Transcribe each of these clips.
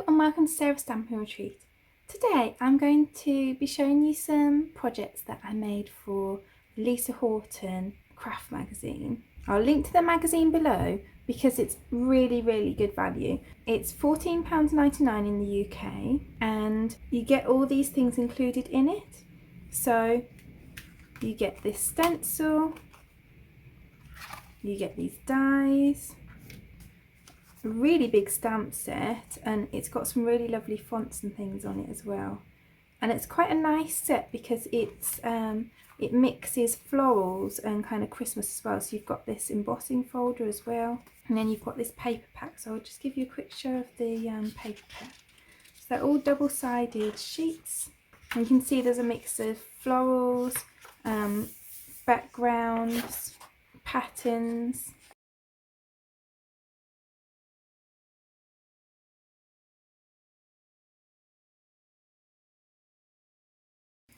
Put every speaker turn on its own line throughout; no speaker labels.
and welcome to Sarah's Stamping Retreat. Today I'm going to be showing you some projects that I made for Lisa Horton craft magazine. I'll link to the magazine below because it's really good value. It's £14.99 in the UK and you get all these things included in it. So you get this stencil, you get these dies, a really big stamp set, and it's got some really lovely fonts and things on it as well. And it's quite a nice set because it mixes florals and kind of Christmas as well. So you've got this embossing folder as well, and then you've got this paper pack. So I'll just give you a quick show of the paper pack. So they're all double-sided sheets, and you can see there's a mix of florals, backgrounds, patterns.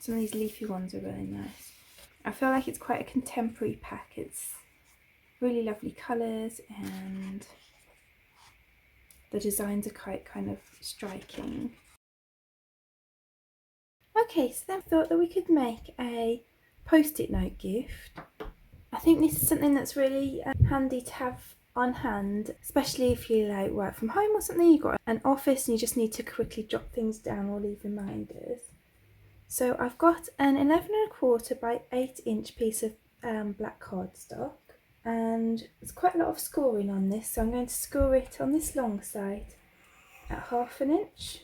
Some of these leafy ones are really nice. I feel like it's quite a contemporary pack. It's really lovely colours and the designs are quite kind of striking. Okay, so then I thought that we could make a post-it note gift. I think this is something that's really handy to have on hand, especially if you like work from home or something, you've got an office and you just need to quickly jot things down or leave reminders. So I've got an 11¼ by 8" piece of black cardstock, and there's quite a lot of scoring on this, so I'm going to score it on this long side at ½ inch,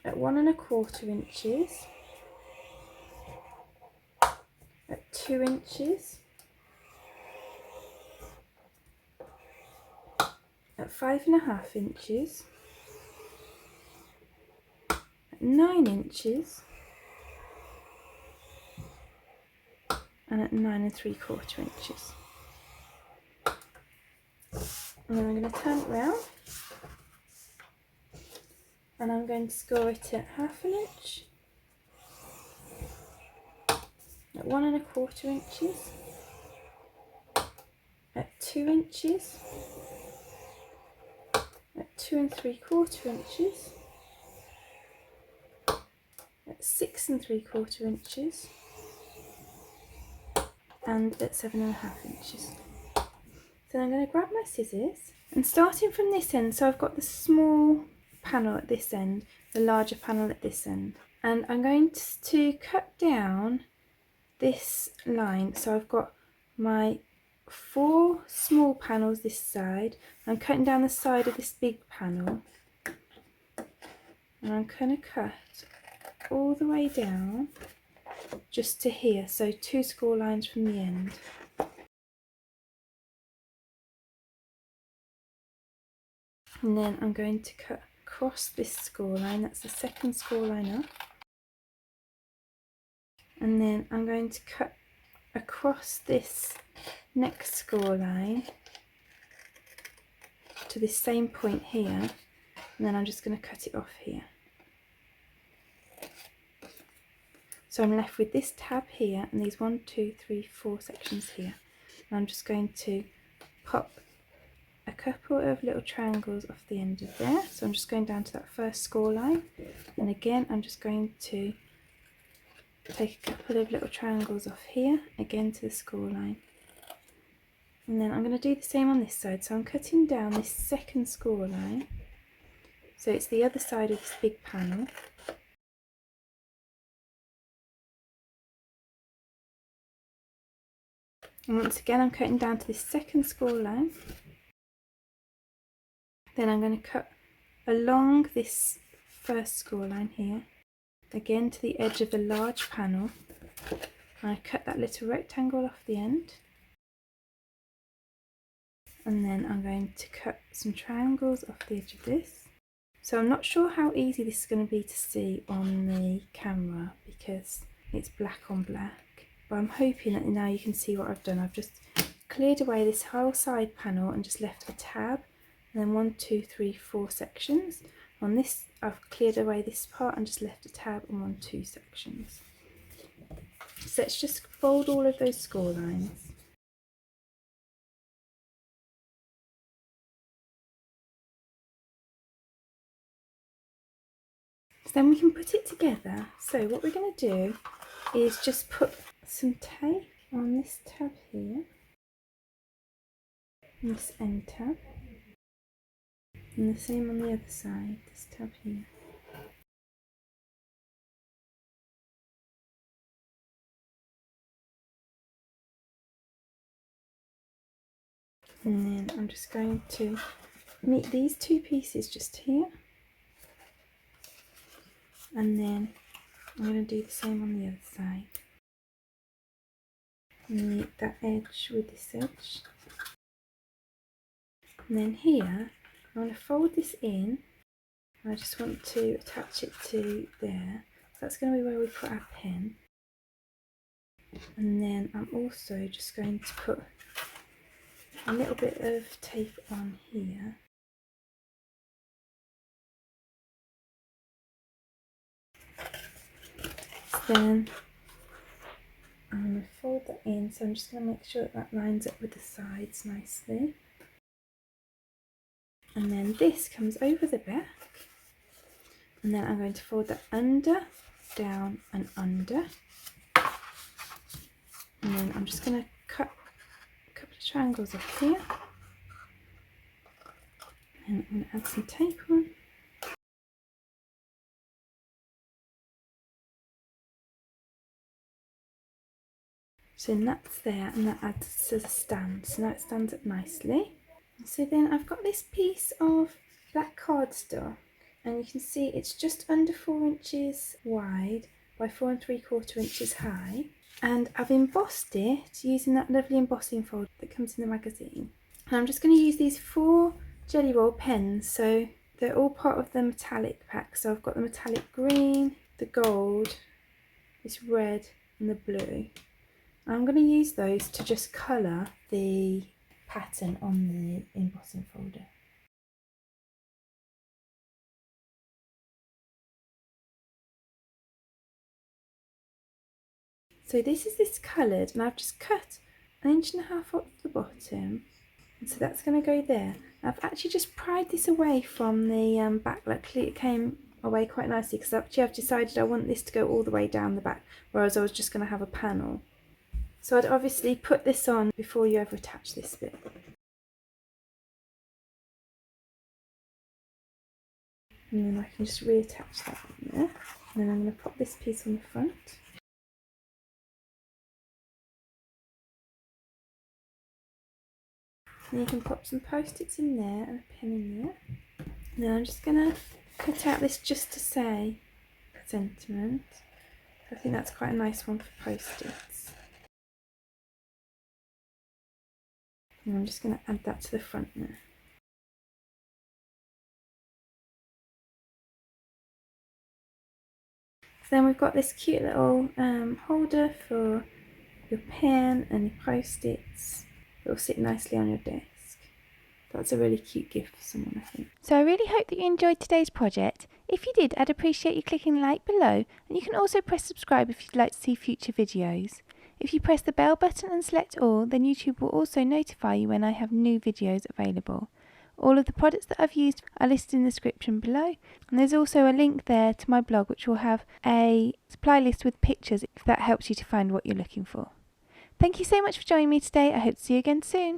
at 1¼ inches, at 2 inches, at 5½ inches, 9 inches, and at 9¾ inches. And then I'm going to turn it round and I'm going to score it at ½ inch, at 1¼ inches, at 2 inches, at 2¾ inches, at 6¾ inches, and at 7½ inches. So I'm going to grab my scissors and starting from this end, so I've got the small panel at this end, the larger panel at this end, and I'm going to cut down this line. So I've got my 4 small panels this side, I'm cutting down the side of this big panel, and I'm going to cut all the way down just to here, so 2 score lines from the end. And then I'm going to cut across this score line, that's the second score line up, and then I'm going to cut across this next score line to this same point here, and then I'm just going to cut it off here. So I'm left with this tab here and these 1, 2, 3, 4 sections here. And I'm just going to pop a couple of little triangles off the end of there. So I'm just going down to that first score line, and again I'm just going to take a couple of little triangles off here, again to the score line. And then I'm going to do the same on this side. So I'm cutting down this second score line, so it's the other side of this big panel. And once again I'm cutting down to this second score line. Then I'm going to cut along this first score line here, again to the edge of the large panel, and I cut that little rectangle off the end. And then I'm going to cut some triangles off the edge of this. So I'm not sure how easy this is going to be to see on the camera because it's black on black. But I'm hoping that now you can see what I've done. I've just cleared away this whole side panel and just left a tab, and then 1, 2, 3, 4 sections. On this I've cleared away this part and just left a tab and 1, 2 sections. So let's just fold all of those score lines. then we can put it together. So what we're going to do is just put some tape on this tab here, and this end tab, and the same on the other side, this tab here. And then I'm just going to meet these two pieces just here, and then I'm going to do the same on the other side. Meet that edge with this edge. And then here, I'm going to fold this in. I just want to attach it to there. So that's going to be where we put our pen. And then I'm also just going to put a little bit of tape on here. So then I'm going to fold that in, so I'm just going to make sure that that lines up with the sides nicely. And then this comes over the back, and then I'm going to fold that under, down and under. And then I'm just going to cut a couple of triangles off here, and I'm going to add some tape on. So that's there, and that adds to the stand, so now it stands up nicely. So then I've got this piece of black cardstock, and you can see it's just under 4 inches wide by 4 3/4 inches high, and I've embossed it using that lovely embossing folder that comes in the magazine. And I'm just going to use these 4 Jelly Roll pens, so they're all part of the metallic pack. So I've got the metallic green, the gold, this red and the blue. I'm going to use those to just colour the pattern on the embossing folder. So this is this coloured, and I've just cut 1.5 inches off the bottom, and so that's going to go there. I've actually just pried this away from the back. Luckily it came away quite nicely, because actually I've decided I want this to go all the way down the back, whereas I was just going to have a panel. So I'd obviously put this on before you ever attach this bit. And then I can just reattach that on there. And then I'm going to pop this piece on the front. And you can pop some post-its in there and a pen in there. And then I'm just going to cut out this just to say sentiment. I think that's quite a nice one for post-its. And I'm just going to add that to the front now. So then we've got this cute little holder for your pen and your post-its. It will sit nicely on your desk. That's a really cute gift for someone, I think.
So I really hope that you enjoyed today's project. If you did, I'd appreciate you clicking like below, and you can also press subscribe if you'd like to see future videos. If you press the bell button and select all, then YouTube will also notify you when I have new videos available. All of the products that I've used are listed in the description below, and there's also a link there to my blog which will have a supply list with pictures if that helps you to find what you're looking for. Thank you so much for joining me today. I hope to see you again soon.